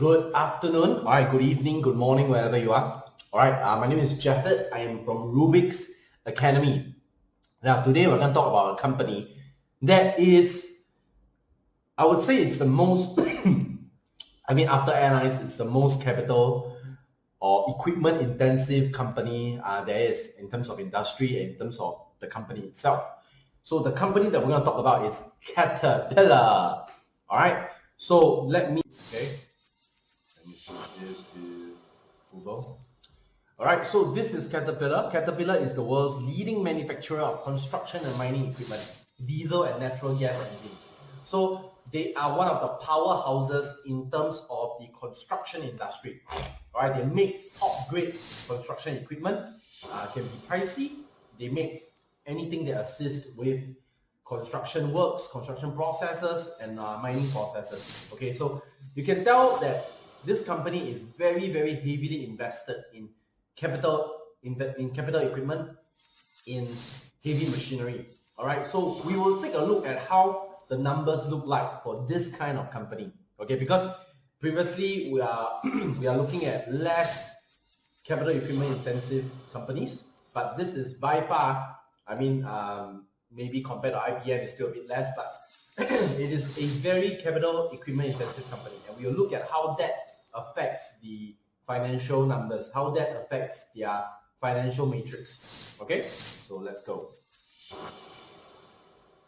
Good afternoon, all right, good evening, good morning, wherever you are. All right, my name is Jeffet. I am from Rubik's Academy. Now, today we're going to talk about a company that is, I would say it's the most, after airlines, it's the most capital or equipment intensive company there is in terms of industry and in terms of the company itself. So the company that we're going to talk about is Caterpillar. All right, so let me switch this to Google. All right, so this is Caterpillar. Caterpillar is the world's leading manufacturer of construction and mining equipment, diesel and natural gas engines. So they are one of the powerhouses in terms of the construction industry. All right, they make top grade construction equipment. Can be pricey. They make anything that assists with construction works, construction processes, and mining processes. Okay, so you can tell that this company is very, very heavily invested in capital equipment, in heavy machinery. All right, so we will take a look at how the numbers look like for this kind of company. Okay, because previously we are we are looking at less capital equipment intensive companies, but this is by far, maybe compared to IBM, it's still a bit less, but it is a very capital equipment intensive company, and we will look at how that affects the financial numbers, how that affects their financial matrix. Okay, so let's go.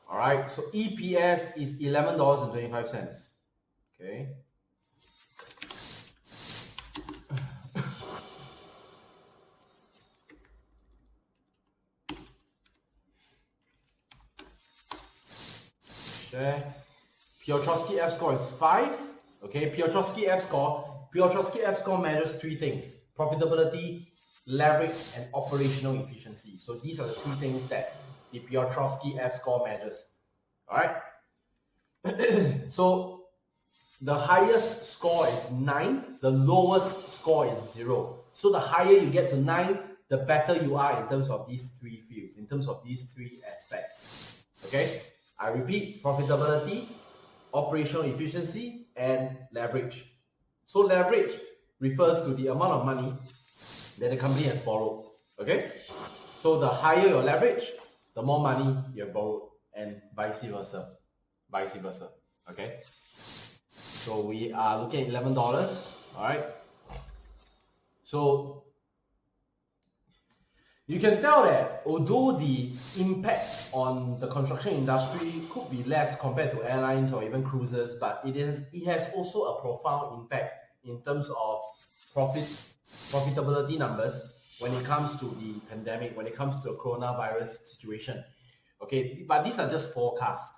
All right, so EPS is $11.25. Okay. Piotrowski F score is 5. Okay, Piotrowski F score measures 3 things: profitability, leverage, and operational efficiency. So these are the 3 things that the Piotrowski F score measures. All right. So the highest score is 9. The lowest score is 0. So the higher you get to 9, the better you are in terms of these 3 fields, in terms of these 3 aspects. Okay. I repeat: profitability, operational efficiency, and leverage. So leverage refers to the amount of money that the company has borrowed. Okay, so the higher your leverage, the more money you have borrowed, and vice versa. Okay, so we are looking at $11. All right, so you can tell that although the impact on the construction industry could be less compared to airlines or even cruises, but it has also a profound impact in terms of profitability numbers when it comes to the pandemic, when it comes to the coronavirus situation. Okay, but these are just forecasts.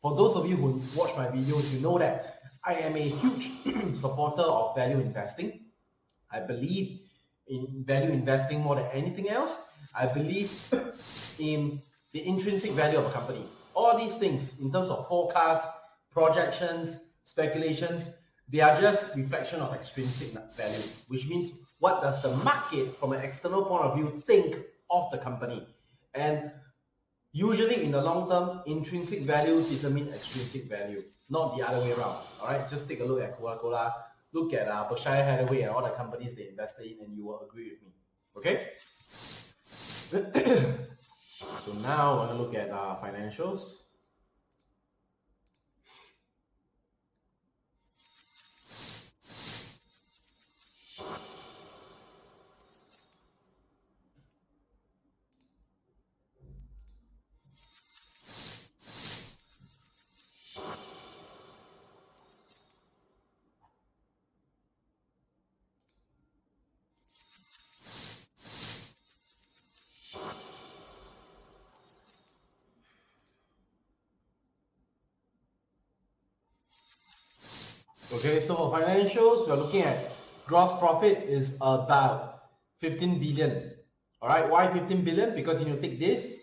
For those of you who watch my videos, you know that I am a huge supporter of value investing. I believe in value investing more than anything else. I believe in the intrinsic value of a company. All these things in terms of forecasts, projections, speculations, they are just reflection of extrinsic value, which means what does the market from an external point of view think of the company. And usually in the long term, intrinsic value determines extrinsic value, not the other way around. All right, just take a look at Coca-Cola, look at Berkshire Hathaway and all the companies they invested in, and you will agree with me. Okay. So now I want to look at financials. Okay, so for financials, we're looking at gross profit is about 15 billion. All right, why 15 billion? Because you need to take this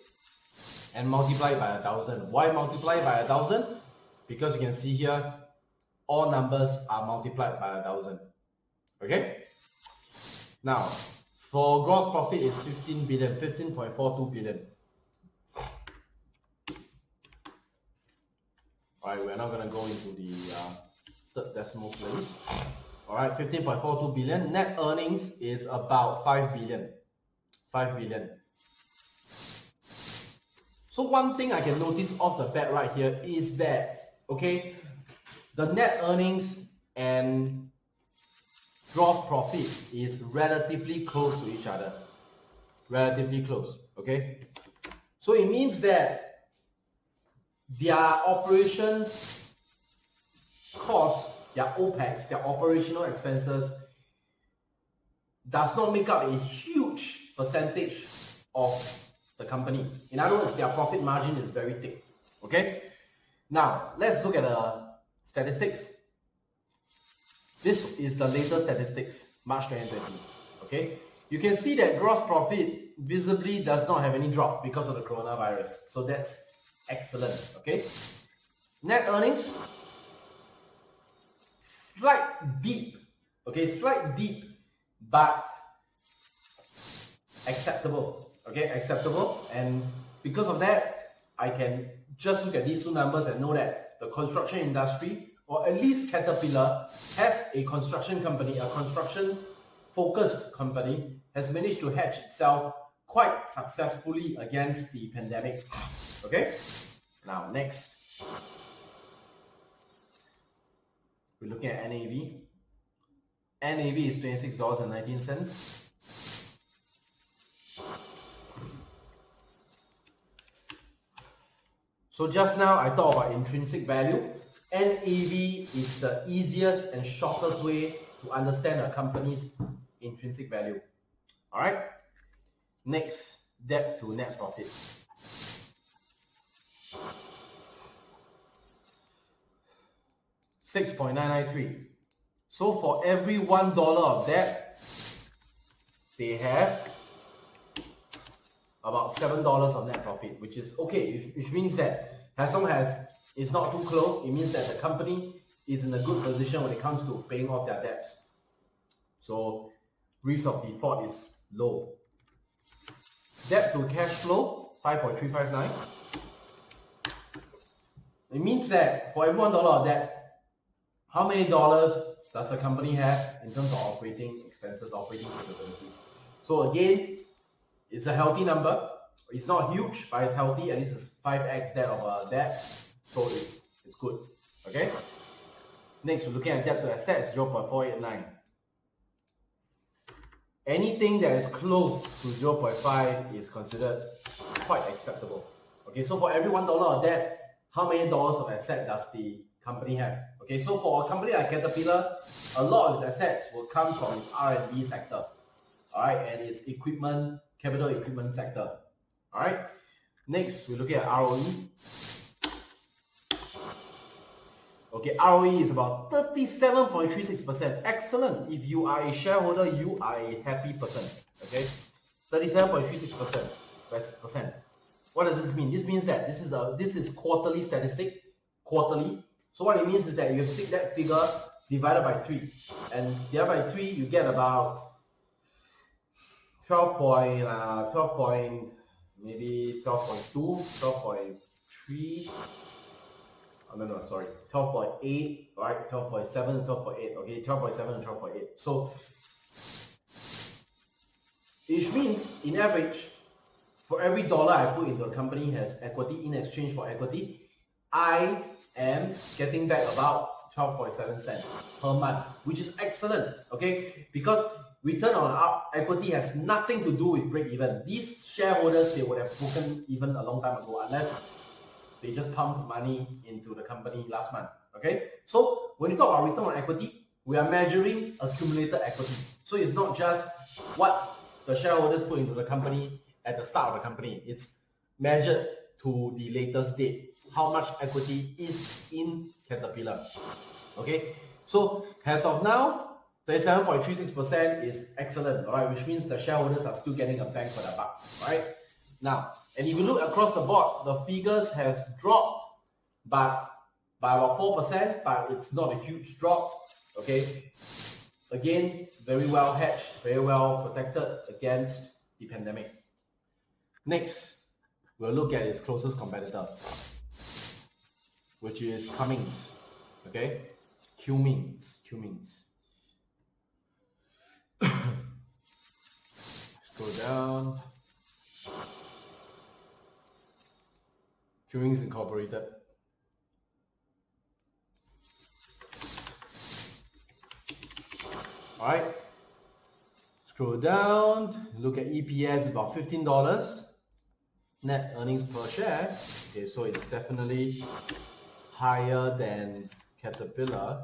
and multiply it by 1,000. Why multiply by 1,000? Because you can see here, all numbers are multiplied by 1,000. Okay. Now, for gross profit is 15 billion, 15.42 billion. All right, we're now going to go into the third decimal place. All right, 15.42 billion. Net earnings is about 5 billion. 5 billion. So one thing I can notice off the bat right here is that, okay, the net earnings and gross profit is relatively close to each other. Relatively close, okay? So it means that their operations cost, their OPEX, their operational expenses, does not make up a huge percentage of the company. In other words, their profit margin is very thick, okay? Now, let's look at the statistics. This is the latest statistics, March 2020, okay? You can see that gross profit visibly does not have any drop because of the coronavirus. So that's excellent, okay? Net earnings, slight dip, okay? Slight dip, but acceptable, okay? Acceptable. And because of that, I can just look at these two numbers and know that the construction industry, or at least Caterpillar, as a construction company, a construction focused company, has managed to hedge itself quite successfully against the pandemic. Okay? Now, next, we're looking at NAV. NAV is $26.19. So just now I talked about intrinsic value. NAV is the easiest and shortest way to understand a company's intrinsic value. All right. Next, debt to net profit. $6.993. So for every $1 of debt, they have about $7 of net profit, which is okay, which means that as long as it's not too close, it means that the company is in a good position when it comes to paying off their debts. So risk of default is low. Debt to cash flow, 5.359. It means that for every $1 of debt, how many dollars does the company have in terms of operating expenses, operating capabilities? So again, it's a healthy number. It's not huge, but it's healthy. At least it's 5x that of debt. So it's good. Okay? Next, we're looking at debt to assets, 0.489. Anything that is close to 0.5 is considered quite acceptable. Okay, so for every $1 of debt, how many dollars of asset does the company have? Okay, so for a company like Caterpillar, a lot of its assets will come from its R&D sector. All right, and its equipment, capital equipment sector. All right, next we're looking at ROE. Okay, ROE is about 37.36%. Excellent. If you are a shareholder, you are a happy person. Okay, 37.36%. What does this mean? This means that this is quarterly statistic. Quarterly. So what it means is that you have to take that figure divided by 3, and divided by 3, you get about 12.2, 12.3. Oh, no, sorry, 12.8, right? 12.7 and 12.8. Okay, 12.7 and 12.8. So, which means, in average, for every dollar I put into a company has equity, in exchange for equity, I am getting back about 12.7 cents per month, which is excellent, okay? Because return on equity has nothing to do with break even. These shareholders, they would have broken even a long time ago unless they just pumped money into the company last month, okay? So when you talk about return on equity, we are measuring accumulated equity. So it's not just what the shareholders put into the company at the start of the company. It's measured to the latest date. How much equity is in Caterpillar, okay? So as of now, 37.36% is excellent, all right? Which means the shareholders are still getting a bang for their buck, all right? Now, and if you look across the board, the figures has dropped, but by about 4%, but it's not a huge drop, okay? Again, very well hedged, very well protected against the pandemic. Next, we'll look at its closest competitor, which is Cummins, okay? Cummins. Scroll down. Cummins Incorporated. All right. Scroll down. Look at EPS, about $15. Net earnings per share. Okay, so it's definitely higher than Caterpillar.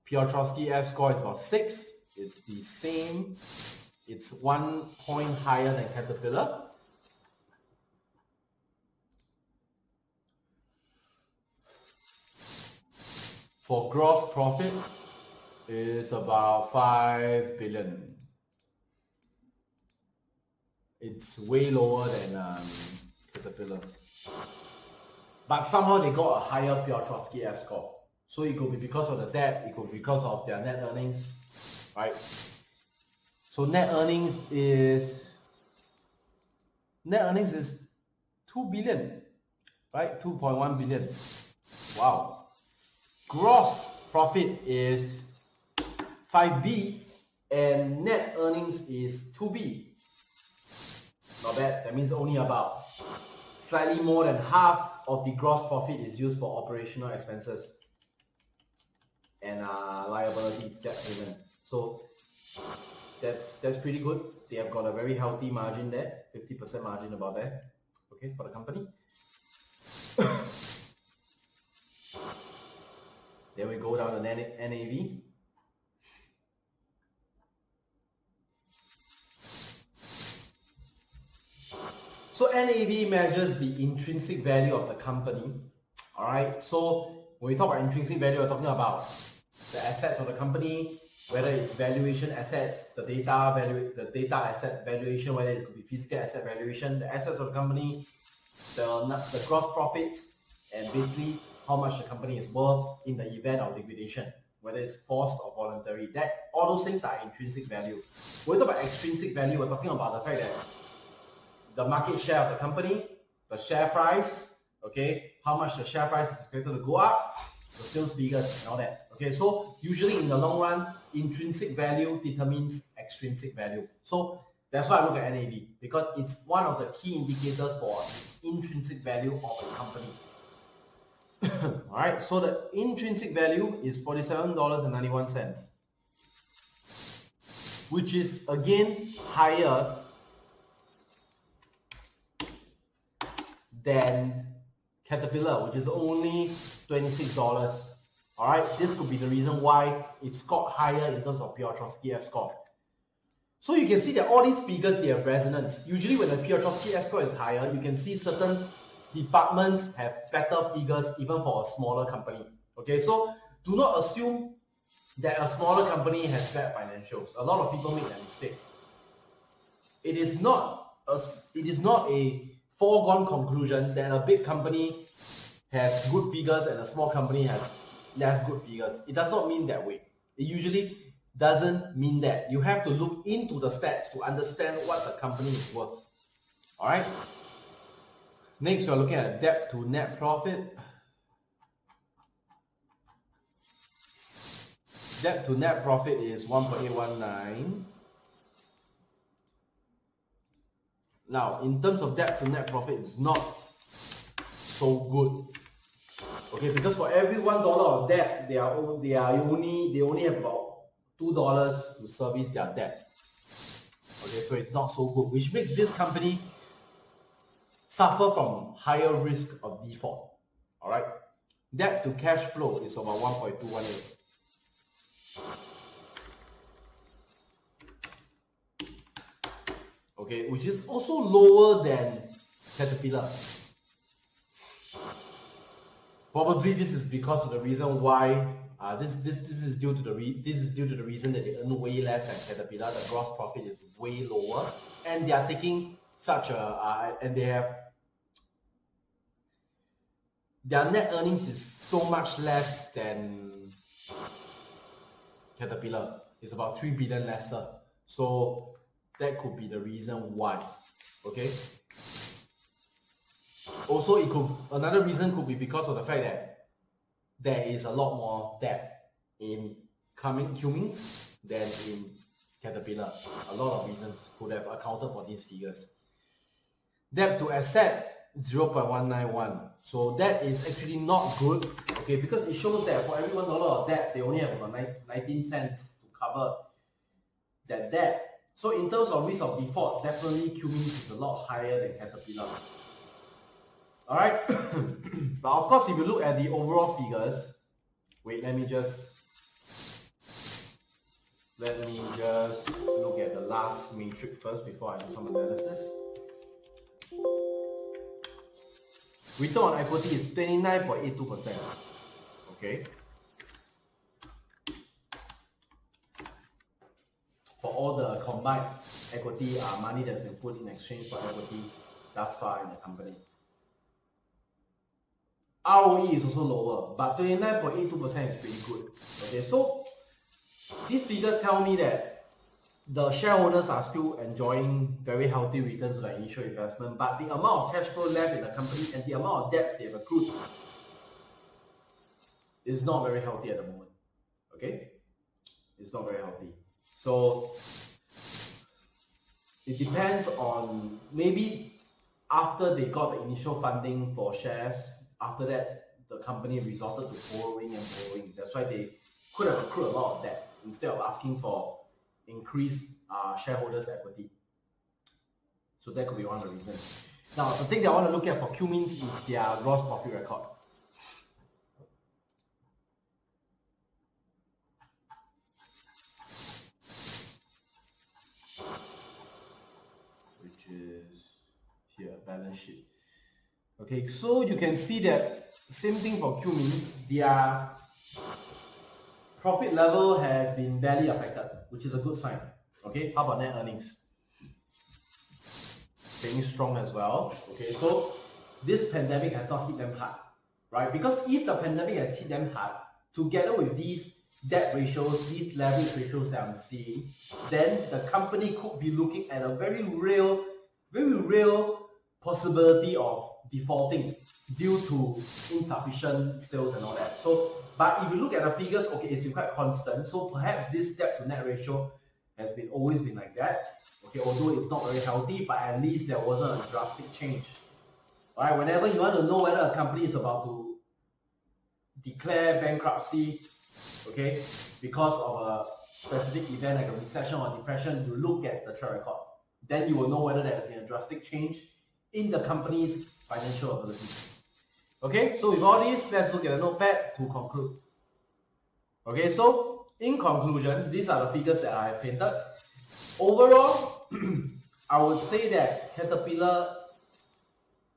Piotrowski F score is about 6. It's the same. It's 1 point higher than Caterpillar. For gross profit, is about 5 billion. It's way lower than Caterpillar. But somehow they got a higher Piotrowski F score. So it could be because of the debt, it could be because of their net earnings, right? So net earnings is 2 billion, right? 2.1 billion. Wow. Gross profit is 5B and net earnings is 2B. Not bad. That means only about slightly more than half of the gross profit is used for operational expenses and liabilities, debt payment. So that's pretty good. They have got a very healthy margin there, 50% margin about there, okay, for the company. Then we go down to NAV. So NAV measures the intrinsic value of the company. All right. So when we talk about intrinsic value, we're talking about the assets of the company, whether it's valuation assets, the data asset valuation, whether it could be physical asset valuation, the assets of the company, the gross profits, and basically how much the company is worth in the event of liquidation, whether it's forced or voluntary. That all those things are intrinsic value. When we talk about extrinsic value, we're talking about the fact that the market share of the company, the share price, okay, how much the share price is expected to go up, the sales figures and all that. Okay, so usually in the long run, intrinsic value determins extrinsic value. So that's why I look at NAV, because it's one of the key indicators for intrinsic value of a company. All right, so the intrinsic value is $47.91, which is again higher than Caterpillar, which is only $26. All right, this could be the reason why it's scored higher in terms of Piotrowski F score. So you can see that all these figures, they have resonance. Usually when the Piotrowski F score is higher, you can see certain departments have better figures even for a smaller company. Okay, so do not assume that a smaller company has bad financials. A lot of people make that mistake. It is not a foregone conclusion that a big company has good figures and a small company has less good figures. It does not mean that way. It usually doesn't mean that. You have to look into the stats to understand what the company is worth. All right. Next, we're looking at debt to net profit. Debt to net profit is 1.819. Now, in terms of debt to net profit, it's not so good. Okay, because for every $1 of debt, they only have about $2 to service their debt. Okay, so it's not so good, which makes this company suffer from higher risk of default. All right, debt to cash flow is about 1.218. Okay, which is also lower than Caterpillar. Probably this is because of the reason why this is due to the reason that they earn way less than Caterpillar. The gross profit is way lower, and they are taking such a and they have their net earnings is so much less than Caterpillar. It's about 3 billion lesser. So that could be the reason why. Okay. Also, another reason could be because of the fact that there is a lot more debt in Cummins than in Caterpillar. A lot of reasons could have accounted for these figures. Debt to asset 0.191. So that is actually not good, okay, because it shows that for every $1 of debt, they only have about 19 cents to cover that debt. So in terms of risk of default, definitely Cummins is a lot higher than Caterpillar. Alright, but of course, if you look at the overall figures, wait, let me just look at the last matrix first before I do some analysis. Return on equity is 29.82%. Okay. For all the combined equity money that's been put in exchange for equity thus far in the company. ROE is also lower, but 29.82% is pretty good. Okay, so these figures tell me that the shareholders are still enjoying very healthy returns to their initial investment, but the amount of cash flow left in the company and the amount of debts they have accrued is not very healthy at the moment. Okay? It's not very healthy. So it depends on, maybe after they got the initial funding for shares, after that the company resorted to borrowing and borrowing. That's why they could have accrued a lot of debt instead of asking for increased shareholders' equity. So that could be one of the reasons. Now, the thing that I want to look at for Cummins is their gross profit record. Which is here, balance sheet. Okay, so you can see that same thing for Cummins, their profit level has been barely affected, which is a good sign. Okay, how about net earnings? Staying strong as well. Okay, so this pandemic has not hit them hard, right? Because if the pandemic has hit them hard, together with these debt ratios, these leverage ratios that I'm seeing, then the company could be looking at a very real possibility of defaulting due to insufficient sales and all that. So, but if you look at the figures, okay, it's been quite constant. So perhaps this debt to net ratio has always been like that. Okay, although it's not very healthy, but at least there wasn't a drastic change. All right, whenever you want to know whether a company is about to declare bankruptcy, okay, because of a specific event like a recession or depression, you look at the track record. Then you will know whether there has been a drastic change in the company's financial ability. Okay, so with all this, let's look at the notepad to conclude. Okay, so in conclusion, these are the figures that I have painted. Overall, I would say that Caterpillar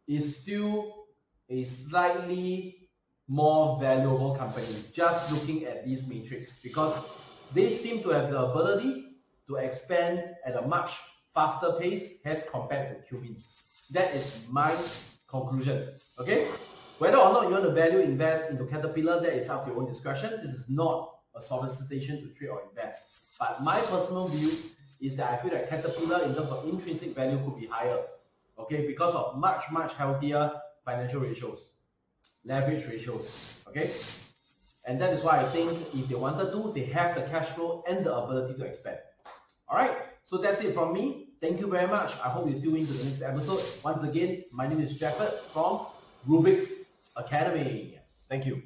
is still a slightly more valuable company, just looking at these metrics, because they seem to have the ability to expand at a much faster pace as compared to Cummins. That is my conclusion. Okay? Whether or not you want to value invest into Caterpillar, that is up to your own discretion. This is not a solicitation to trade or invest. But my personal view is that I feel that Caterpillar in terms of intrinsic value could be higher. Okay, because of much healthier financial ratios, leverage ratios. Okay? And that is why I think if they wanted to, they have the cash flow and the ability to expand. Alright, so that's it from me. Thank you very much. I hope you tune into the next episode. Once again, my name is Jefford from Rubik's Academy. Thank you.